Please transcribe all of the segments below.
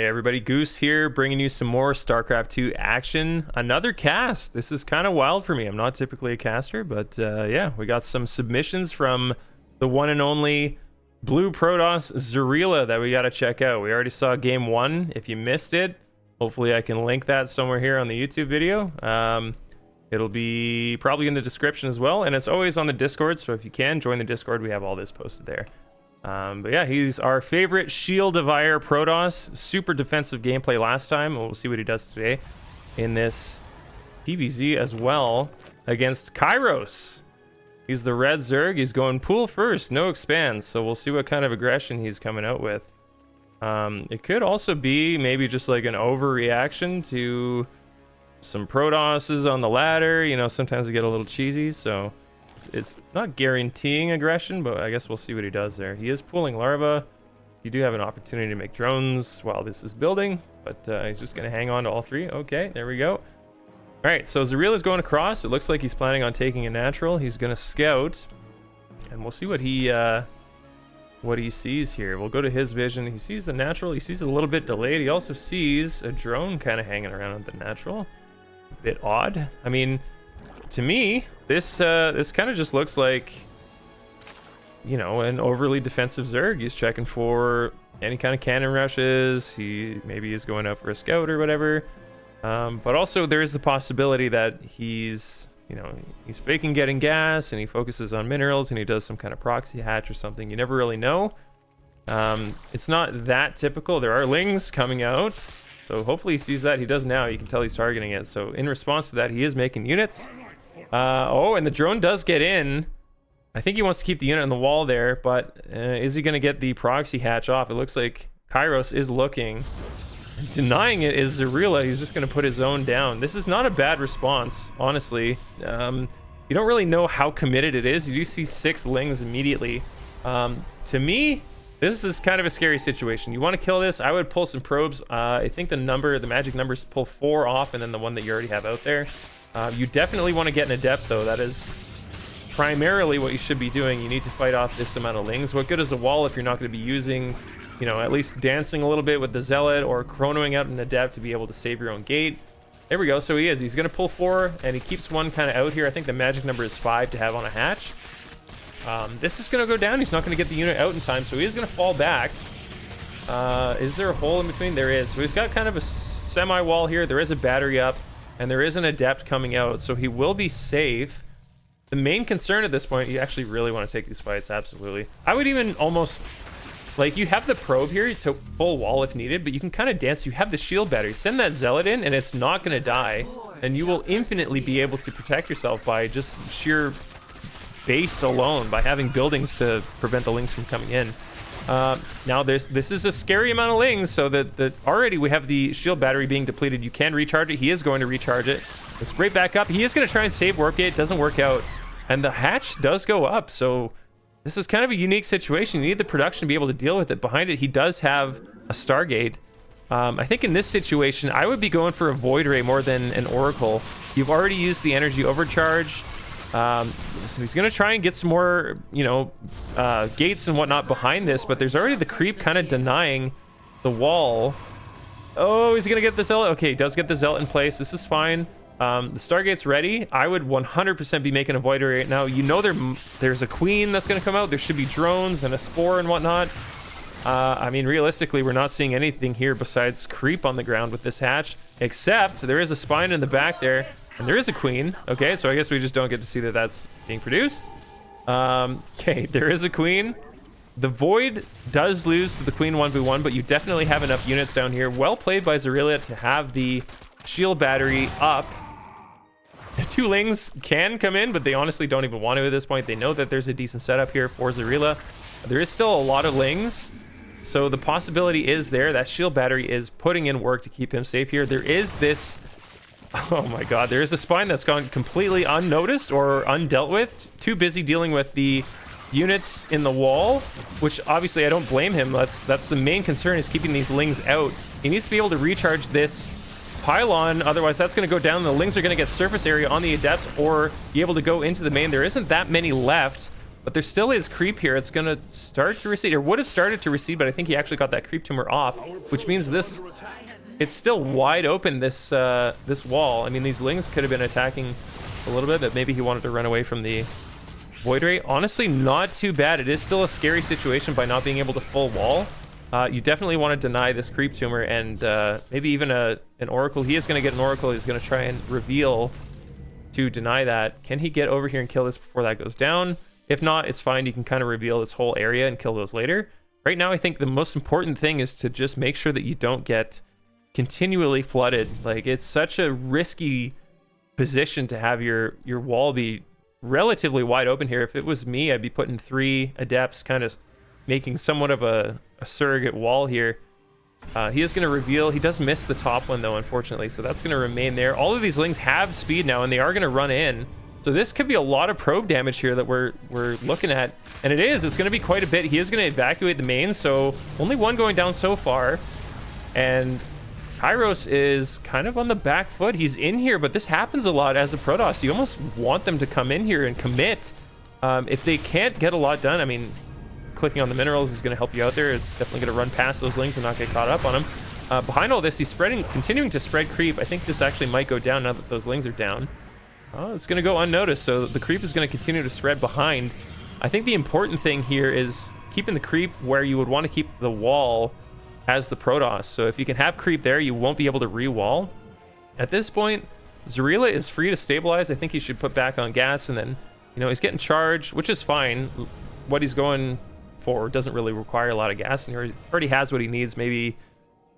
Hey everybody, Goose here, bringing you some more Starcraft 2 action. Another cast. This is kind of wild for me. I'm not typically a caster, but yeah, we got some submissions from the one and only Blue Protoss Zehreela that we got to check out. We already saw game one. If you missed it, hopefully I can link that somewhere here on the YouTube video. It'll be probably in the description as well, and it's always on the Discord, so if you can join the Discord, we have all this posted there. But yeah, he's our favorite shield Devier Protoss. Super defensive gameplay last time. We'll see what he does today in this PvZ as well against Kairos. He's the red Zerg. He's going pool first, no expands. So we'll see what kind of aggression he's coming out with. It could also be maybe just like an overreaction to some Protosses on the ladder. You know, sometimes they get a little cheesy, so it's not guaranteeing aggression, but I guess we'll see what he does there. He is pulling larva. You do have an opportunity to make drones while this is building, but he's just going to hang on to all three. Okay, there we go. All right, so Zehreela is going across. It looks like he's planning on taking a natural. He's going to scout, and we'll see what he sees here. We'll go to his vision. He sees the natural. He sees it a little bit delayed. He also sees a drone kind of hanging around on the natural. A bit odd. I mean, to me, this kind of just looks like, you know, an overly defensive Zerg. He's checking for any kind of cannon rushes. He maybe is going out for a scout or whatever. But also there is the possibility that he's, you know, he's faking getting gas and he focuses on minerals and he does some kind of proxy hatch or something. You never really know. It's not that typical. There are lings coming out. So hopefully he sees that. He does now. You can tell he's targeting it. So in response to that, he is making units. Oh, and the drone does get in. I think he wants to keep the unit on the wall there, but is he going to get the proxy hatch off? It looks like Kairos is looking. Denying it is Zehreela. He's just going to put his own down. This is not a bad response, honestly. You don't really know how committed it is. You do see 6 lings immediately. To me, this is kind of a scary situation. You want to kill this? I would pull some probes. I think the magic number is pull 4 off, and then the one that you already have out there. You definitely want to get an adept, though. That is primarily what you should be doing. You need to fight off this amount of lings. What good is a wall if you're not going to be using, you know, at least dancing a little bit with the zealot or chronoing out an adept to be able to save your own gate? There we go. So he is. He's going to pull 4, and he keeps one kind of out here. I think the magic number is 5 to have on a hatch. This is going to go down. He's not going to get the unit out in time, so he is going to fall back. Is there a hole in between? There is. So he's got kind of a semi-wall here. There is a battery up. And there is an adept coming out, so he will be safe. The main concern at this point, you actually really want to take these fights, absolutely. I would even almost, like, you have the probe here to full wall if needed, but you can kind of dance. You have the shield battery. Send that zealot in, and it's not going to die. And you will infinitely be able to protect yourself by just sheer base alone, by having buildings to prevent the lings from coming in. Now this is a scary amount of lings, so that already we have the shield battery being depleted. You can recharge it. He is going to recharge it. It's right back up. He is going to try and save warp gate. It doesn't work out, and the hatch does go up. So this is kind of a unique situation. You need the production to be able to deal with it. Behind it, he does have a Stargate. I think in this situation, I would be going for a Void Ray more than an Oracle. You've already used the energy overcharge. So he's going to try and get some more, you know, gates and whatnot behind this, but there's already the creep kind of denying the wall. Oh, he's going to get the zealot. Okay, he does get the zealot in place. This is fine. The Stargate's ready. I would 100% be making a Void Ray right now. You know there's a queen that's going to come out. There should be drones and a spore and whatnot. I mean, realistically, we're not seeing anything here besides creep on the ground with this hatch, except there is a spine in the back there. And there is a queen. Okay, so I guess we just don't get to see that that's being produced. Okay, there is a queen. The Void does lose to the queen 1v1, but you definitely have enough units down here. Well played by Zehreela to have the shield battery up. 2 lings can come in, but they honestly don't even want to at this point. They know that there's a decent setup here for Zehreela. There is still a lot of lings, so the possibility is there. That shield battery is putting in work to keep him safe here. There is this... Oh my god, there is a spine that's gone completely unnoticed or undealt with. Too busy dealing with the units in the wall, which obviously I don't blame him. That's the main concern, is keeping these lings out. He needs to be able to recharge this pylon, otherwise that's going to go down. The lings are going to get surface area on the adepts or be able to go into the main. There isn't that many left. but there still is creep here. It's going to start to recede, or would have started to recede, but I think he actually got that creep tumor off, which means this, it's still wide open, this this wall. I mean, these Lings could have been attacking a little bit, but maybe he wanted to run away from the Void Ray. Honestly, not too bad. It is still a scary situation by not being able to full wall. You definitely want to deny this creep tumor, and maybe even an Oracle. He is going to get an Oracle. He's going to try and reveal to deny that. Can he get over here and kill this before that goes down? If not, it's fine. You can kind of reveal this whole area and kill those later. Right now, I think the most important thing is to just make sure that you don't get continually flooded. Like, it's such a risky position to have your wall be relatively wide open here. If it was me, I'd be putting 3 adepts, kind of making somewhat of a surrogate wall here. He is going to reveal. He does miss the top one though, unfortunately, so that's going to remain there. All of these Lings have speed now, and they are going to run in, so this could be a lot of probe damage here that we're looking at, and it's going to be quite a bit. He is going to evacuate the main, so only one going down so far, and Kairos is kind of on the back foot. He's in here, but this happens a lot as a Protoss. You almost want them to come in here and commit. If they can't get a lot done, I mean, clicking on the minerals is going to help you out there. It's definitely going to run past those Lings and not get caught up on them. Behind all this, he's continuing to spread creep. I think this actually might go down now that those Lings are down. Oh, it's going to go unnoticed, so the creep is going to continue to spread behind. I think the important thing here is keeping the creep where you would want to keep the wall as the Protoss. So if you can have creep there, you won't be able to re-wall. At this point, Zehreela is free to stabilize. I think he should put back on gas, and then, you know, he's getting charged, which is fine. What he's going for doesn't really require a lot of gas, and he already has what he needs. Maybe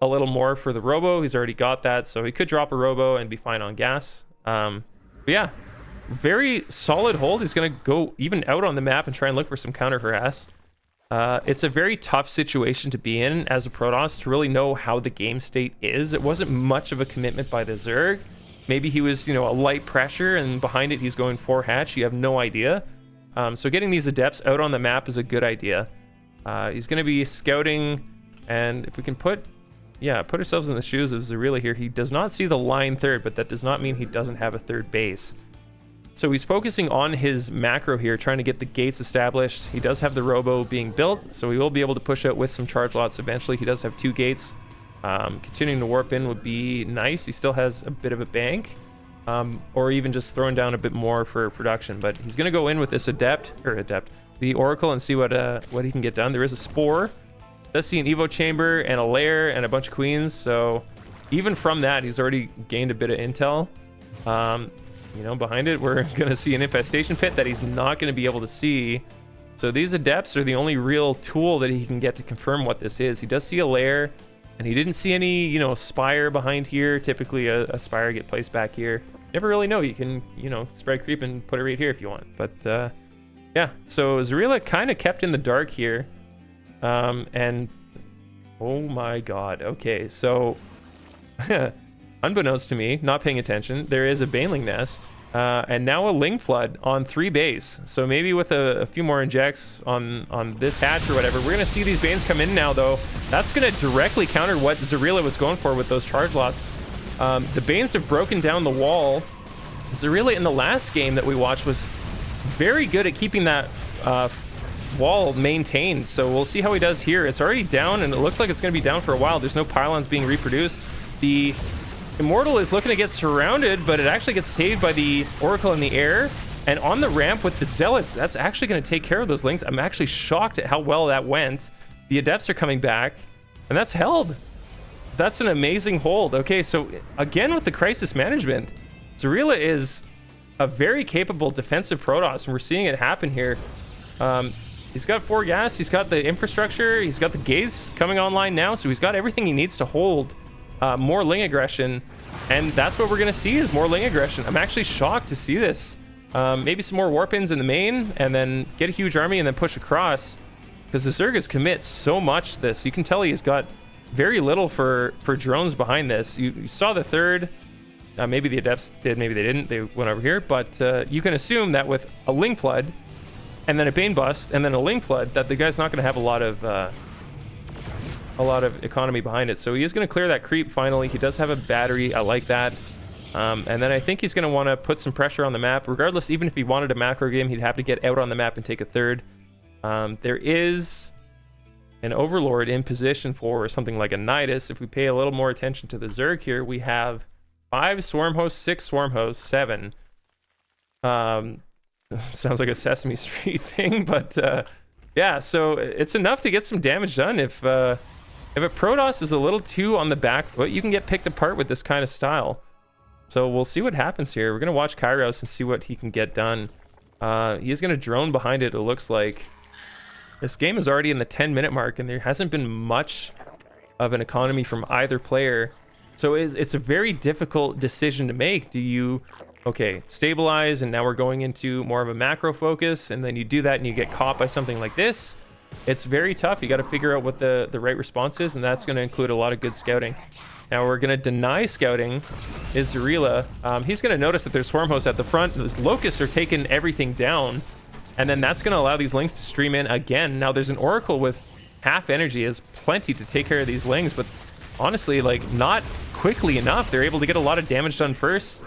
a little more for the robo. He's already got that, so he could drop a robo and be fine on gas. But yeah, very solid hold. He's going to go even out on the map and try and look for some counter harass. It's a very tough situation to be in as a Protoss to really know how the game state is. It wasn't much of a commitment by the Zerg. Maybe he was, you know, a light pressure, and behind it he's going 4 hatch. You have no idea. So getting these adepts out on the map is a good idea. He's going to be scouting, and if we can put ourselves in the shoes of Zehreela here. He does not see the line third, but that does not mean he doesn't have a third base. So he's focusing on his macro here, trying to get the gates established. He does have the robo being built, so he will be able to push out with some charge lots eventually. He does have 2 gates. Continuing to warp in would be nice. He still has a bit of a bank, or even just throwing down a bit more for production. But he's going to go in with this the Oracle, and see what he can get done. There is a Spore. Does see an Evo Chamber and a Lair and a bunch of Queens. So even from that, he's already gained a bit of intel. You know, behind it, we're going to see an Infestation Pit that he's not going to be able to see. So these Adepts are the only real tool that he can get to confirm what this is. He does see a Lair, and he didn't see any, you know, Spire behind here. Typically, a Spire get placed back here. Never really know. You can, you know, spread creep and put it right here if you want. But, yeah. So Zehreela kind of kept in the dark here. And, oh my god. Okay, so... unbeknownst to me, not paying attention, there is a Baneling Nest, and now a Ling Flood on 3 base. So maybe with a few more injects on this hatch or whatever, we're going to see these Banes come in now, though. That's going to directly counter what Zehreela was going for with those charge lots. The Banes have broken down the wall. Zehreela in the last game that we watched was very good at keeping that wall maintained. So we'll see how he does here. It's already down, and it looks like it's going to be down for a while. There's no pylons being reproduced. The Immortal is looking to get surrounded, but it actually gets saved by the Oracle in the air. And on the ramp with the Zealots, that's actually going to take care of those Lings. I'm actually shocked at how well that went. The Adepts are coming back, and that's held. That's an amazing hold. Okay, so again with the crisis management, Zehreela is a very capable defensive Protoss, and we're seeing it happen here. He's got 4 gas, he's got the infrastructure, he's got the gates coming online now, so he's got everything he needs to hold more Ling aggression, and that's what we're going to see is more Ling aggression. I'm actually shocked to see this. Maybe some more warp-ins in the main, and then get a huge army and then push across, because the Zergas commit so much to this. You can tell he's got very little for drones behind this. You saw the third. Maybe the Adepts did, maybe they didn't. They went over here, but you can assume that with a Ling Flood, and then a Bane Bust, and then a Ling Flood, that the guy's not going to have a lot of economy behind it. So he is going to clear that creep finally. He does have a battery. I like that. And then I think he's going to want to put some pressure on the map. Regardless, even if he wanted a macro game, he'd have to get out on the map and take a third. There is an Overlord in position for something like a Nidus. If we pay a little more attention to the Zerg here, we have 5 Swarm Hosts, 6 Swarm Hosts, 7. Sounds like a Sesame Street thing, but yeah, so it's enough to get some damage done. If a Protoss is a little too on the back foot, you can get picked apart with this kind of style. So we'll see what happens here. We're going to watch Kairos and see what he can get done. He is going to drone behind it, it looks like. This game is already in the 10-minute mark, and there hasn't been much of an economy from either player. So it's a very difficult decision to make. Do you, okay, stabilize, and now we're going into more of a macro focus, and then you do that and you get caught by something like this? It's very tough. You got to figure out what the right response is, and that's going to include a lot of good scouting. Now we're going to deny scouting is Zehreela. He's going to notice that there's Swarm Hosts at the front. Those Locusts are taking everything down. And then that's going to allow these Lings to stream in again. Now there's an Oracle with half energy. Is plenty to take care of these Lings. But honestly, like, not quickly enough. They're able to get a lot of damage done first.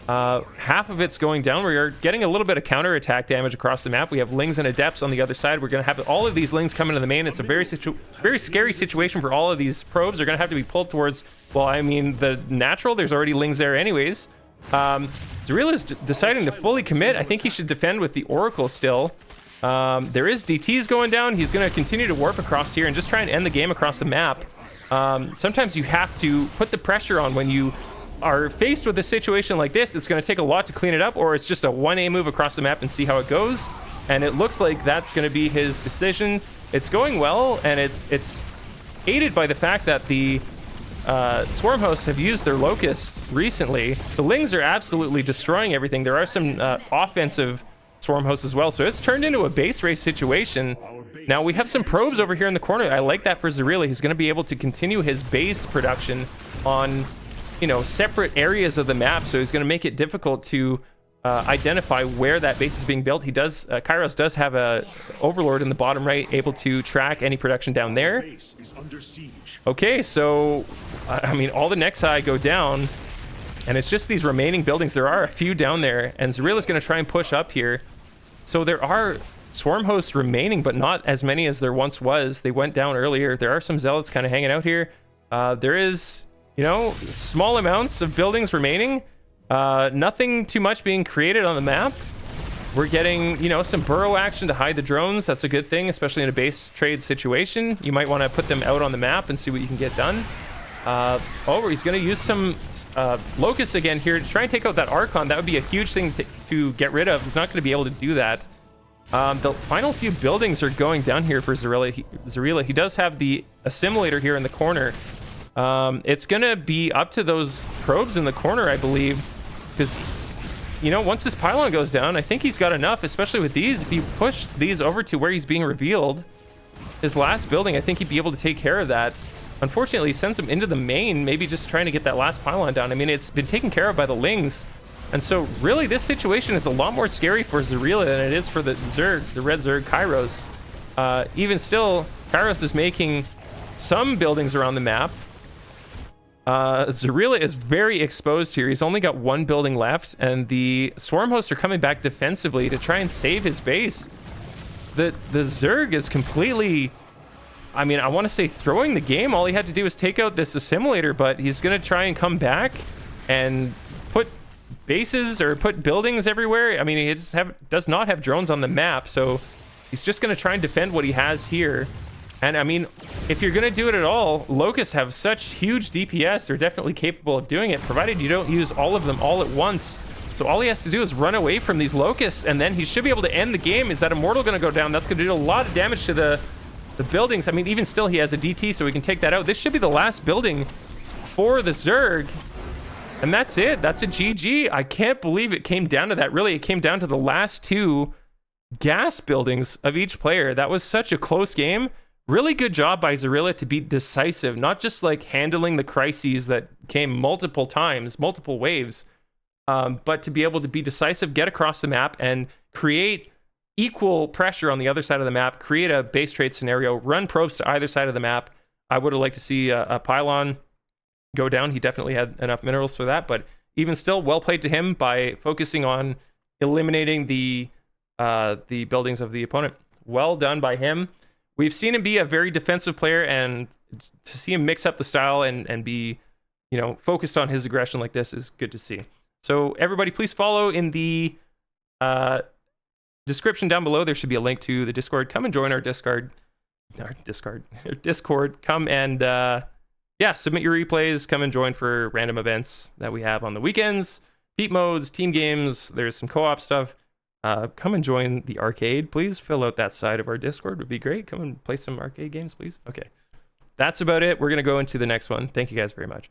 Half of it's going down. We are getting a little bit of counterattack damage across the map. We have Lings and Adepts on the other side. We're going to have all of these Lings come into the main. It's a very scary situation for all of these probes. They're going to have to be pulled towards, well, I mean, the natural. There's already Lings there anyways. Zehreela is deciding to fully commit. I think he should defend with the Oracle still. There is DTs going down. He's going to continue to warp across here and just try and end the game across the map. Sometimes you have to put the pressure on when you are faced with a situation like this. It's going to take a lot to clean it up, or it's just a 1A move across the map and see how it goes. And it looks like that's going to be his decision. It's going well, and it's aided by the fact that the Swarm Hosts have used their Locusts recently. The Lings are absolutely destroying everything. There are some offensive Swarm Hosts as well, so it's turned into a base race situation. Now we have some probes over here in the corner. I like that for Zehreela. He's going to be able to continue his base production on, you know, separate areas of the map, so he's going to make it difficult to identify where that base is being built. He does, Kairos does have a Overlord in the bottom right, able to track any production down there. Okay, so I mean, all the Nexi go down, and it's just these remaining buildings. There are a few down there, and Zehreela's going to try and push up here. So there are Swarm Hosts remaining, but not as many as there once was. They went down earlier. There are some Zealots kind of hanging out here. There is, you know, small amounts of buildings remaining. Nothing too much being created on the map. We're getting, you know, some burrow action to hide the drones. That's a good thing, especially in a base trade situation. You might want to put them out on the map and see what you can get done. Oh, he's going to use some Locusts again here to try and take out that Archon. That would be a huge thing to get rid of. He's not going to be able to do that. The final few buildings are going down here for Zehreela. He does have the Assimilator here in the corner. It's going to be up to those probes in the corner, I believe, because, you know, once this pylon goes down, I think he's got enough, especially with these. If you push these over to where he's being revealed, his last building, I think he'd be able to take care of that. Unfortunately, he sends him into the main, maybe just trying to get that last pylon down. I mean, it's been taken care of by the Lings. And so, really, this situation is a lot more scary for Zehreela than it is for the Zerg, the red Zerg Kairos. Even still, Kairos is making some buildings around the map. Zehreela is very exposed here. He's only got one building left, and the Swarm Hosts are coming back defensively to try and save his base. The Zerg is completely, I mean, I want to say throwing the game. All he had to do was take out this Assimilator, but he's going to try and come back and put bases or put buildings everywhere. I mean, he does not have drones on the map, so he's just going to try and defend what he has here. And I mean, if you're going to do it at all, Locusts have such huge DPS. They're definitely capable of doing it, provided you don't use all of them all at once. So all he has to do is run away from these Locusts, and then he should be able to end the game. Is that Immortal going to go down? That's going to do a lot of damage to the buildings. I mean, even still, he has a DT, so we can take that out. This should be the last building for the Zerg. And that's it. That's a GG. I can't believe it came down to that. Really, it came down to the last two gas buildings of each player. That was such a close game. Really good job by Zehreela to be decisive, not just like handling the crises that came multiple times, multiple waves, but to be able to be decisive, get across the map, and create equal pressure on the other side of the map, create a base trade scenario, run probes to either side of the map. I would have liked to see a pylon go down. He definitely had enough minerals for that, but even still, well played to him by focusing on eliminating the buildings of the opponent. Well done by him. We've seen him be a very defensive player, and to see him mix up the style and be, you know, focused on his aggression like this is good to see. So everybody, please follow in the description down below. There should be a link to the Discord. Come and join our Discord. Come and yeah, submit your replays. Come and join for random events that we have on the weekends. Peep modes, team games. There's some co-op stuff. Come and join the arcade. Please fill out that side of our Discord. Would be great. Come and play some arcade games, please. Okay, that's about it. We're gonna go into the next one. Thank you guys very much.